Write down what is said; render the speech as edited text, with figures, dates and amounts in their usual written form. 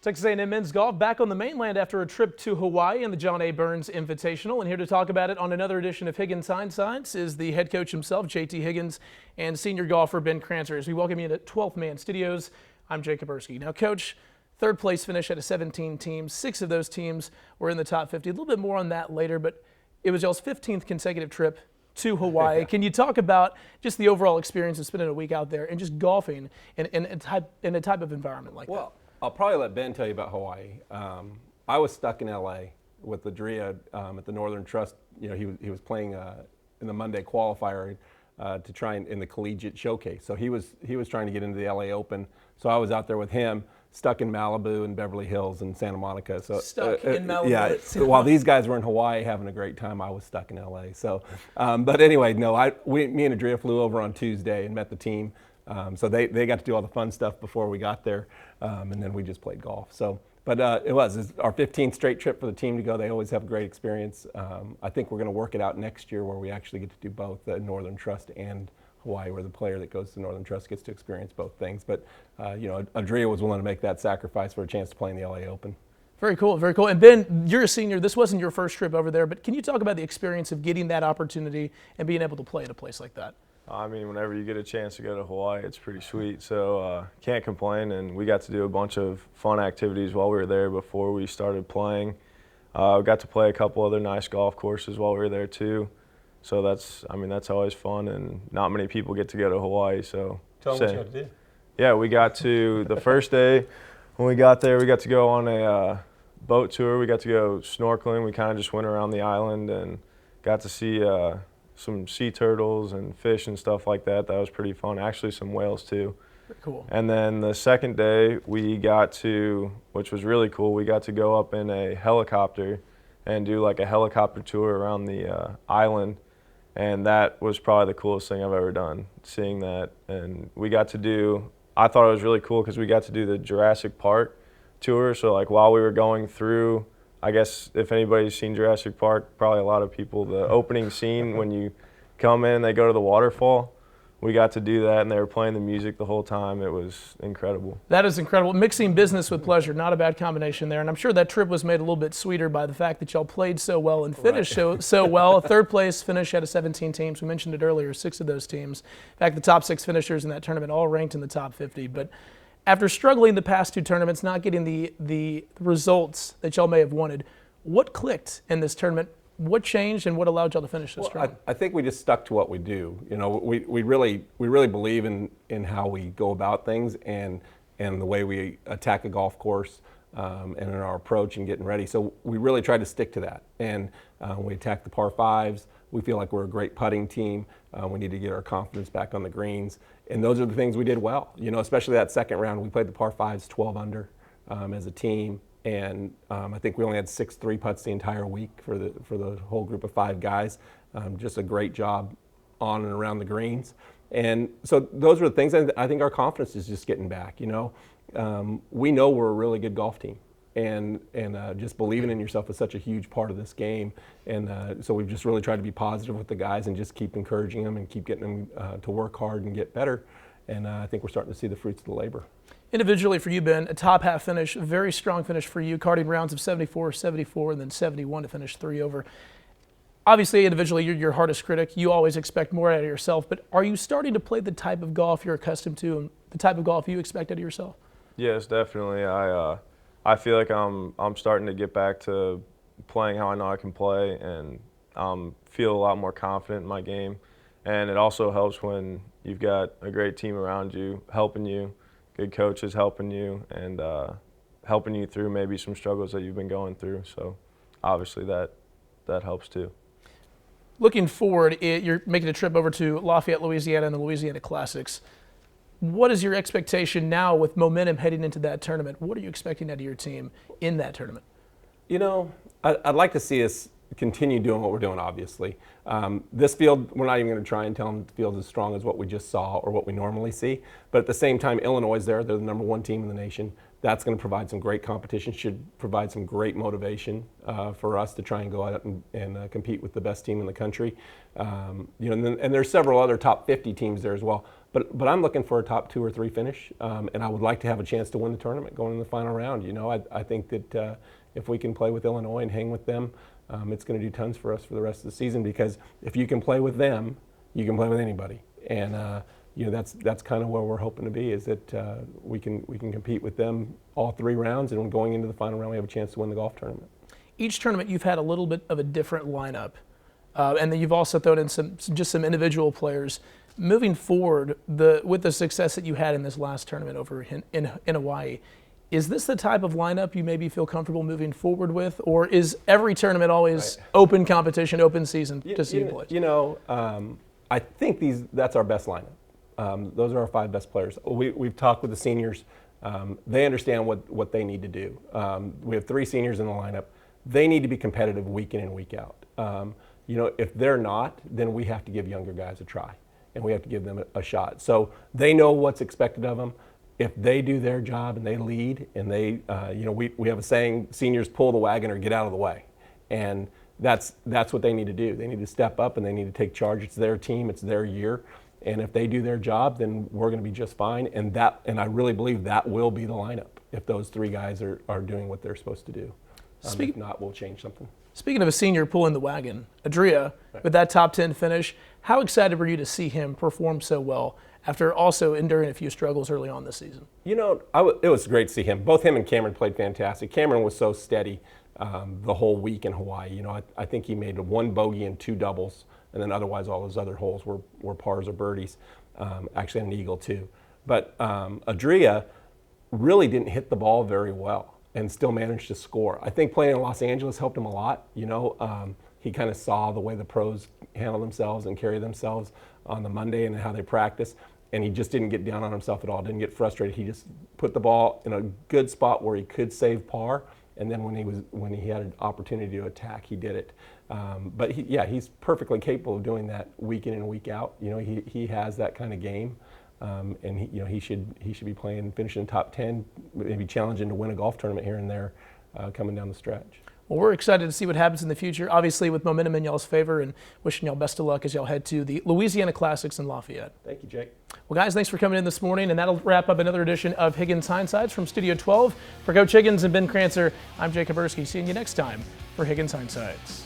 Texas A&M men's golf back on the mainland after a trip to Hawaii in the John A. Burns Invitational. And here to talk about it on another edition of Higgins Hindsights is the head coach himself, JT Higgins, and senior golfer Ben Kranzer. As we welcome you to 12th Man Studios, I'm Jacob Ersky. Now, Coach, third place finish out of 17 teams. 6 of those teams were in the top 50. A little bit more on that later, but it was y'all's 15th consecutive trip to Hawaii. Yeah. Can you talk about just the overall experience of spending a week out there and just golfing in a type of environment like that? Well, I'll probably let Ben tell you about Hawaii. I was stuck in LA with Ladria at the Northern Trust. You know, he was playing in the Monday qualifier to try and in the collegiate showcase. So he was trying to get into the LA Open. So I was out there with him, stuck in Malibu and Beverly Hills and Santa Monica. So stuck in Malibu. Yeah. So while these guys were in Hawaii having a great time, I was stuck in LA. So, but anyway, no, me and Adria flew over on Tuesday and met the team. So they got to do all the fun stuff before we got there, and then we just played golf. So, but it's our 15th straight trip for the team to go. They always have a great experience. I think we're going to work it out next year where we actually get to do both the Northern Trust and Hawaii, where the player that goes to Northern Trust gets to experience both things. But you know, Adria was willing to make that sacrifice for a chance to play in the LA Open. Very cool, very cool. And Ben, you're a senior. This wasn't your first trip over there, but can you talk about the experience of getting that opportunity and being able to play at a place like that? I mean, whenever you get a chance to go to Hawaii, it's pretty sweet. So can't complain. And we got to do a bunch of fun activities while we were there before we started playing. We got to play a couple other nice golf courses while we were there too. So that's always fun, and not many people get to go to Hawaii. So tell them what you got to do. Yeah, we got to the first day when we got there. We got to go on a boat tour. We got to go snorkeling. We kind of just went around the island and got to see some sea turtles and fish and stuff like that. That was pretty fun. Actually, some whales too. Cool. And then the second day, we got to, which was really cool, we got to go up in a helicopter and do like a helicopter tour around the island. And that was probably the coolest thing I've ever done, seeing that. And we got to do, I thought it was really cool because we got to do the Jurassic Park tour. So like while we were going through, I guess if anybody's seen Jurassic Park, probably a lot of people, the opening scene when you come in, they go to the waterfall. We got to do that, and they were playing the music the whole time. It was incredible. That is incredible. Mixing business with pleasure, not a bad combination there. And I'm sure that trip was made a little bit sweeter by the fact that y'all played so well and finished so well. A third place finish out of 17 teams. We mentioned it earlier, 6 of those teams. In fact, the top 6 finishers in that tournament all ranked in the top 50. But after struggling the past 2 tournaments, not getting the results that y'all may have wanted, what clicked in this tournament? What changed and what allowed y'all to finish this strong? I think we just stuck to what we do. You know, we really believe in how we go about things and the way we attack a golf course and in our approach and getting ready. So we really try to stick to that. And we attack the par 5s. We feel like we're a great putting team. We need to get our confidence back on the greens. And those are the things we did well. You know, especially that second round, we played the par 5s 12 under as a team. And I think we only had 6 3-putts the entire week for the whole group of 5 guys. Just a great job on and around the greens. And so those are the things, and I think our confidence is just getting back. You know, we know we're a really good golf team, and just believing in yourself is such a huge part of this game. And so we've just really tried to be positive with the guys and just keep encouraging them and keep getting them to work hard and get better. And I think we're starting to see the fruits of the labor. Individually for you, Ben, a top half finish, a very strong finish for you, carding rounds of 74, 74, and then 71 to finish 3 over. Obviously, individually, you're your hardest critic. You always expect more out of yourself, but are you starting to play the type of golf you're accustomed to and the type of golf you expect out of yourself? Yes, definitely. I feel like I'm starting to get back to playing how I know I can play and feel a lot more confident in my game. And it also helps when you've got a great team around you, helping you, good coaches helping you, and helping you through maybe some struggles that you've been going through. So obviously that helps too. Looking forward, you're making a trip over to Lafayette, Louisiana and the Louisiana Classics. What is your expectation now with momentum heading into that tournament? What are you expecting out of your team in that tournament? You know, I'd like to see us continue doing what we're doing, obviously. This field, we're not even going to try and tell them the field's as strong as what we just saw or what we normally see. But at the same time, Illinois is there. They're the #1 team in the nation. That's going to provide some great competition, should provide some great motivation for us to try and go out and compete with the best team in the country. You know, and there's several other top 50 teams there as well. but I'm looking for a top 2 or 3 finish, and I would like to have a chance to win the tournament going in the final round. You know, I think that if we can play with Illinois and hang with them, it's going to do tons for us for the rest of the season, because if you can play with them, you can play with anybody. And you know, that's kind of where we're hoping to be, is that we can compete with them all 3 rounds, and when going into the final round, we have a chance to win the golf tournament. Each tournament, you've had a little bit of a different lineup, and then you've also thrown in some individual players. Moving forward, with the success that you had in this last tournament over in Hawaii, is this the type of lineup you maybe feel comfortable moving forward with, or is every tournament always open competition, open season to see boys? You know, I think that's our best lineup. Those are our 5 best players. We've talked with the seniors. They understand what they need to do. We have 3 seniors in the lineup. They need to be competitive week in and week out. You know, if they're not, then we have to give younger guys a try, and we have to give them a shot. So they know what's expected of them. If they do their job and they lead, and they, you know, we have a saying: seniors pull the wagon or get out of the way, and that's what they need to do. They need to step up and they need to take charge. It's their team, it's their year, and if they do their job, then we're going to be just fine. And I really believe that will be the lineup if those 3 guys are doing what they're supposed to do. If not, we'll change something. Speaking of a senior pulling the wagon, Adria, with that top 10 finish, how excited were you to see him perform so well after also enduring a few struggles early on this season? You know, it was great to see him. Both him and Cameron played fantastic. Cameron was so steady the whole week in Hawaii. You know, I think he made 1 bogey and 2 doubles, and then otherwise all his other holes were pars or birdies. Actually an eagle too. But Adria really didn't hit the ball very well and still managed to score. I think playing in Los Angeles helped him a lot. You know, he kind of saw the way the pros handle themselves and carry themselves on the Monday and how they practice, and he just didn't get down on himself at all, didn't get frustrated. He just put the ball in a good spot where he could save par, and then when he had an opportunity to attack, he did it. But he's perfectly capable of doing that week in and week out. You know, he has that kind of game. And he should be playing, finishing top 10, maybe challenging to win a golf tournament here and there coming down the stretch. Well, we're excited to see what happens in the future, obviously with momentum in y'all's favor, and wishing y'all best of luck as y'all head to the Louisiana Classics in Lafayette. Thank you, Jake. Well, guys, thanks for coming in this morning, and that'll wrap up another edition of Higgins Hindsights from Studio 12. For Coach Higgins and Ben Crancer, I'm Jake Kaburski. Seeing you next time for Higgins Hindsights.